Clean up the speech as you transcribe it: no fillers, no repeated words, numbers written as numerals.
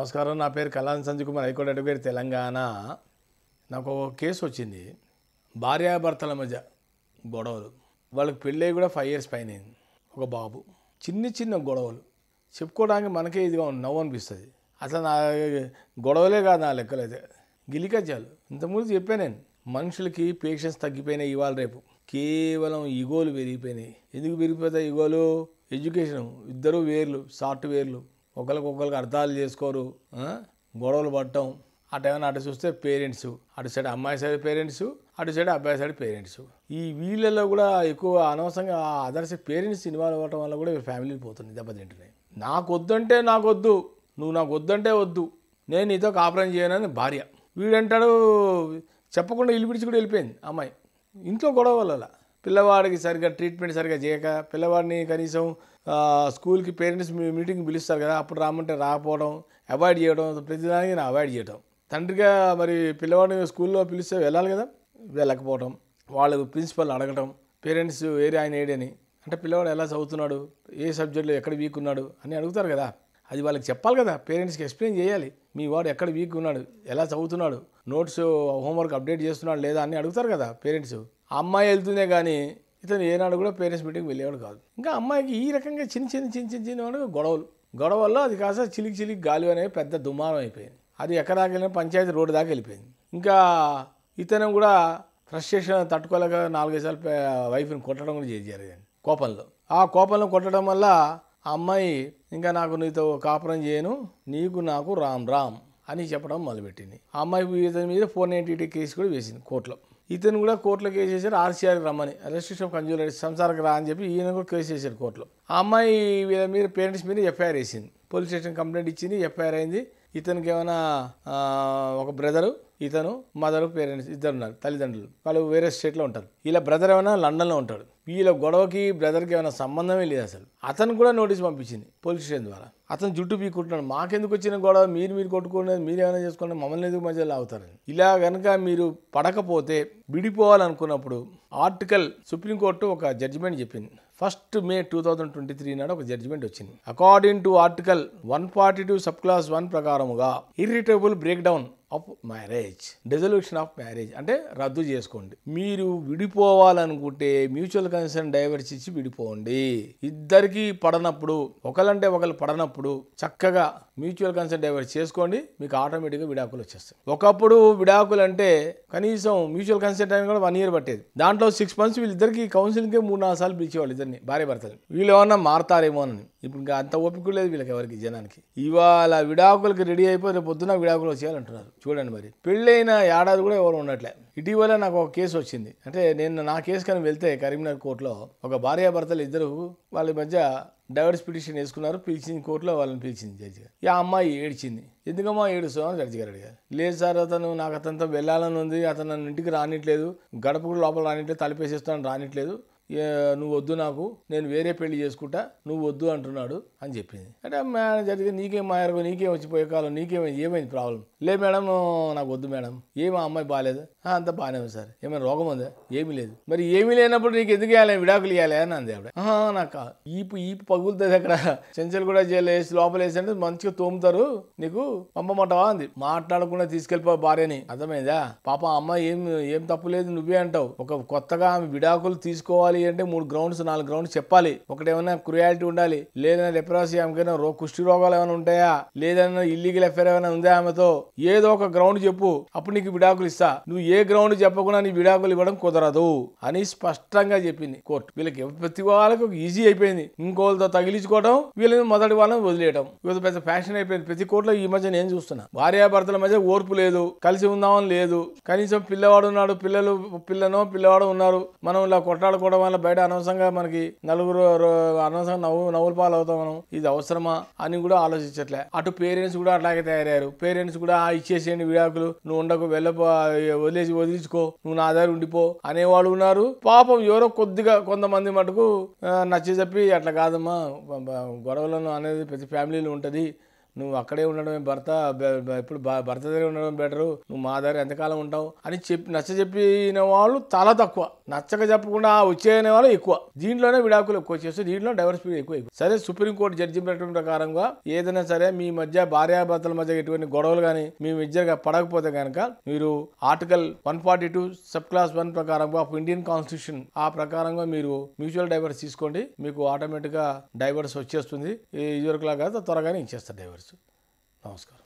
నమస్కారం. నా పేరు కళ్యాణ్ సంజయ్ కుమార్, హైకోర్టు అడ్వకేట్, తెలంగాణ. నాకు ఒక కేసు వచ్చింది. భార్యాభర్తల మధ్య గొడవలు. వాళ్ళకి పెళ్ళి కూడా 5 years పైన అయింది. ఒక బాబు. చిన్న గొడవలు చెప్పుకోవడానికి మనకే ఇదిగా నవ్వు అనిపిస్తుంది. అసలు నా గొడవలే కాదు, నా లెక్కలైతే గిలికజ్జాలు. ఇంతకుముందు చెప్పాను నేను, మనుషులకి పేషెన్స్ తగ్గిపోయినాయి ఇవాళ రేపు. కేవలం ఈగోలు పెరిగిపోయినాయి. ఎందుకు పెరిగిపోతాయి ఈగోలు? ఎడ్యుకేషన్, ఇద్దరు వేర్లు, సాఫ్ట్వేర్లు, ఒకరికొకరికి అర్థాలు చేసుకోరు, గొడవలు పడటం. అటేమైనా అటు చూస్తే పేరెంట్స్, అటు సైడ్ అమ్మాయి సైడ్ పేరెంట్స్, అటు సైడ్ అబ్బాయి సైడ్ పేరెంట్స్. ఈ వీళ్ళల్లో కూడా ఎక్కువ అనవసరంగా అదర్స్ పేరెంట్స్ ఇన్వాల్వ్ అవ్వడం వల్ల కూడా ఫ్యామిలీ పోతుంది, దెబ్బతింటున్నాయి. నాకు వద్దంటే నాకు వద్దు, నువ్వు నాకు వద్దంటే వద్దు, నేను నీతో కాపురం చేయనని భార్య. వీడంటాడు చెప్పకుండా ఇల్లు విడిచి కూడా వెళ్ళిపోయింది అమ్మాయి. ఇంట్లో గొడవ వల్ల పిల్లవాడికి సరిగ్గా ట్రీట్మెంట్ సరిగ్గా చేయక, పిల్లవాడిని కనీసం స్కూల్కి పేరెంట్స్ మీటింగ్ పిలుస్తారు కదా, అప్పుడు రామంటే రాకపోవడం, అవాయిడ్ చేయడం, ప్రతిదానికి అవాయిడ్ చేయడం. తండ్రిగా మరి పిల్లవాడిని స్కూల్లో పిలిస్తే వెళ్ళాలి కదా, వెళ్ళకపోవడం, వాళ్ళు ప్రిన్సిపల్ అడగటం, పేరెంట్స్ ఏరి ఆయన ఏడని అంటే పిల్లవాడు ఎలా చదువుతున్నాడు, ఏ సబ్జెక్టులో ఎక్కడ వీక్ ఉన్నాడు అని అడుగుతారు కదా. అది వాళ్ళకి చెప్పాలి కదా, పేరెంట్స్కి ఎక్స్ప్లెయిన్ చేయాలి. మీ వాడు ఎక్కడ వీక్ ఉన్నాడు, ఎలా చదువుతున్నాడు, నోట్స్ హోంవర్క్ అప్డేట్ చేస్తున్నాడు లేదా అని అడుగుతారు కదా పేరెంట్స్. ఆ అమ్మాయి వెళ్తూనే కానీ ఇతను ఏనాడు కూడా పేరెంట్స్ మీటింగ్ వెళ్ళేవాడు కాదు. ఇంకా అమ్మాయికి ఈ రకంగా చిన్న గొడవల్లో అది కాస్త చిలికి గాలి అనేది పెద్ద దుమారం అయిపోయింది. అది ఎక్కడ దాకా వెళ్ళినా పంచాయతీ రోడ్డు దాకా వెళ్ళిపోయింది. ఇంకా ఇతను కూడా ఫ్రస్ట్రేషన్ తట్టుకోలేక 4-5 సార్లు వైఫ్ని కొట్టడం కూడా జరిగింది కోపంలో. ఆ కోపంలో కొట్టడం వల్ల ఆ అమ్మాయి ఇంకా నాకు నీతో కాపురం చేయను, నీకు నాకు రామ్ రామ్ అని చెప్పడం మొదలుపెట్టింది. ఆ అమ్మాయి ఇతని మీద 498 కేసు కూడా వేసింది కోర్టులో. ఇతను కూడా కోర్టులో కేసు చేశారు, RCRకి రమ్మని, రిజిస్ట్రేషన్ ఆఫ్ కన్జ్యూమర్ సంసారకు రా అని చెప్పి ఈయన కూడా కేసు చేశారు కోర్టులో. ఆ అమ్మాయి వీళ్ళ మీద పేరెంట్స్ మీద FIR వేసింది, పోలీస్ స్టేషన్ కంప్లైంట్ ఇచ్చింది, FIR అయింది. ఇతనికి ఏమైనా ఒక బ్రదరు, ఇతను మదరు, పేరెంట్స్ ఇద్దరు ఉన్నారు, తల్లిదండ్రులు. వాళ్ళు వేరే స్టేట్లో ఉంటారు. వీళ్ళ బ్రదర్ ఏమైనా లండన్లో ఉంటాడు. వీళ్ళ గొడవకి బ్రదర్కి ఏమైనా సంబంధమే లేదు అసలు. అతను కూడా నోటీస్ పంపించింది పోలీస్ స్టేషన్ ద్వారా. అతను జుట్టు పీక్కుంటున్నాడు, మాకెందుకు వచ్చిన గొడవ, మీరు కొట్టుకునేది, మీరు ఏమైనా చేసుకుని మమ్మల్ని ఎందుకు మధ్యలో అవుతారని. ఇలా కనుక మీరు పడకపోతే విడిపోవాలనుకున్నప్పుడు ఆర్టికల్ సుప్రీంకోర్టు ఒక జడ్జిమెంట్ చెప్పింది. 1st May 2023 నాడు ఒక జడ్జిమెంట్ వచ్చింది. అకార్డింగ్ టు ఆర్టికల్ 142 సబ్-క్లాస్ 1 ప్రకారముగా irritable break down of marriage, dissolution of marriage అంటే రద్దు చేసుకోండి. మీరు విడిపోవాలనుకుంటే మ్యూచువల్ కన్సెంట్ డైవర్స్ ఇచ్చి విడిపోండి. ఇద్దరికి పడనప్పుడు, ఒకళ్ళంటే ఒకళ్ళు పడనప్పుడు చక్కగా మ్యూచువల్ కన్సెంట్ డైవర్స్ చేసుకోండి, మీకు ఆటోమేటిక్గా విడాకులు వచ్చేస్తాయి. ఒకప్పుడు విడాకులు అంటే కనీసం మ్యూచువల్ కన్సెంట్ అని కూడా 1 year పట్టేది. దాంట్లో 6 months వీళ్ళిద్దరికి కౌన్సిలింగ్కే 3-4 సార్లు పిలిచేవాళ్ళు ఇద్దరిని, భార్య భర్తలు. వీళ్ళు ఏమన్నా మారతారేమోనని. ఇప్పుడు ఇంకా అంత ఓపిక లేదు వీళ్ళకి, ఎవరికి జనానికి. ఇవాళ విడాకులకి రెడీ అయిపోయి రేపు పొద్దున విడాకులు వచ్చేయాలంటున్నారు. చూడండి మరి, పెళ్ళైన ఏడాది కూడా ఎవరు ఉండట్లే. ఇటీవల నాకు ఒక కేసు వచ్చింది. అంటే నేను నా కేసు కానీ వెళ్తే కరీంనగర్ కోర్టులో ఒక భార్యాభర్తలు ఇద్దరు వాళ్ళ మధ్య డైవర్స్ పిటిషన్ వేసుకున్నారు. పిలిచింది కోర్టులో, వాళ్ళని పిలిచింది జడ్జి. ఈ అమ్మాయి ఏడ్చింది. ఎందుకమ్మా ఏడుస్తావు అని జడ్జి గారు అడిగారు. లేదు సార్, నాకు అతనితో వెళ్ళాలని ఉంది, అతను నన్ను ఇంటికి రానిట్లేదు, గడప కూడా లోపల రానిట్లేదు, తలుపేసేస్తాను రానిట్లేదు, నువ్వు వద్దు, నాకు నేను వేరే పెళ్లి చేసుకుంటా, నువ్వు వద్దు అంటున్నాడు అని చెప్పింది. అంటే జరిగితే నీకేం మాయరు, నీకేం వచ్చిపోయే కాలం, ఏమైంది ప్రాబ్లం? లే మేడం, నాకు వద్దు మేడం. ఏమో అమ్మాయి బాగాలేదు. అంత బాగానే ఉంది సార్. ఏమైనా రోగం ఉందా? ఏమీ లేదు. మరి ఏమీ లేనప్పుడు నీకు ఎందుకు ఇవ్వాలి, విడాకులు ఇవ్వాలి అని అంది ఆవిడ. నాకు ఈపు పగులుతుంది అక్కడ, చెంచలు కూడా వేసి లోపల వేసి అంటే మంచిగా తోముతారు, నీకు పంపమంటావా అంది. మాట్లాడకుండా తీసుకెళ్ళిపో భార్యని. అర్థమైందా? పాప అమ్మాయి ఏం తప్పు లేదు, నువ్వే అంటావు. ఒక కొత్తగా ఆమె విడాకులు తీసుకోవాలి అంటే 3 grounds 4 grounds చెప్పాలి. ఒకటేమన్నా క్రుయాలిటీ ఉండాలి, లేదన్నా లెప్రసీ, ఆమెకైనా కుష్టి రోగాలు ఏమైనా ఉంటాయా, లేదన్నా ఇల్లీగల్ అఫేర్ ఏమైనా ఉందా ఆమెతో, ఏదో ఒక గ్రౌండ్ చెప్పు, అప్పుడు నీకు విడాకులు ఇస్తా. నువ్వు ఏ గ్రౌండ్ చెప్పకుండా నీ విడాకులు ఇవ్వడం కుదరదు అని స్పష్టంగా చెప్పింది కోర్టు. వీళ్ళకి ప్రతి వాళ్ళకి ఈజీ అయిపోయింది, ఇంకోళ్ళతో తగిలించుకోవడం, వీళ్ళని మొదటి వాళ్ళని వదిలేయడం. ఇది పెద్ద ఫ్యాషన్ అయిపోయింది ప్రతి కోర్టులో ఈ మధ్య. నేను చూస్తున్నా భార్యాభర్తల మధ్య ఓర్పు లేదు, కలిసి ఉందామని లేదు. కనీసం పిల్లవాడు ఉన్నాడు, పిల్లవాడు ఉన్నారు, మనం ఇలా కొట్లాడుకోవడం వల్ల బయట అనవసరంగా మనకి నలుగురు అనవసరంగా నవ్వుల పాలు అవుతాం మనం. ఇది అవసరమా అని కూడా ఆలోచించట్లే. అటు పేరెంట్స్ కూడా అట్లాగే తయారయ్యారు. పేరెంట్స్ కూడా ఇచ్చేసేయండి విడాకులు, నువ్వు ఉండకు, వదిలించుకో, నువ్వు నా దగ్గర ఉండిపో అనేవాళ్ళు ఉన్నారు. పాపం ఎవరో కొద్దిగా కొంతమంది మటుకు నచ్చి చెప్పి, అట్లా కాదమ్మా, గొడవలను అనేది ప్రతి ఫ్యామిలీలో ఉంటుంది, నువ్వు అక్కడే ఉండడమే భర్త, ఇప్పుడు భర్త దగ్గర ఉండడం బెటరు, నువ్వు మా దగ్గర ఎంతకాలం ఉంటావు అని నచ్చ చెప్పిన వాళ్ళు చాలా తక్కువ, నచ్చక చెప్పకుండా వచ్చేయనే వాళ్ళు ఎక్కువ. దీంట్లోనే విడాకులు ఎక్కువ చేస్తే దీంట్లో డైవర్స్ పీరియడ్ ఎక్కువ. సరే, సుప్రీంకోర్టు జడ్జిమెంట్ ప్రకారంగా ఏదైనా సరే మీ మధ్య భార్యాభర్తల మధ్య ఎటువంటి గొడవలు కానీ మీ మధ్య పడకపోతే కనుక మీరు ఆర్టికల్ 142 సబ్ క్లాస్ 1 ప్రకారంగా ఆఫ్ ఇండియన్ కాన్స్టిట్యూషన్ ఆ ప్రకారంగా మీరు మ్యూచువల్ డైవర్స్ తీసుకోండి. మీకు ఆటోమేటిక్ గా డైవర్స్ వచ్చేస్తుంది. ఇదివరకులా కాదు, త్వరగానే ఇచ్చేస్తారు డైవర్స్. నమస్కారం.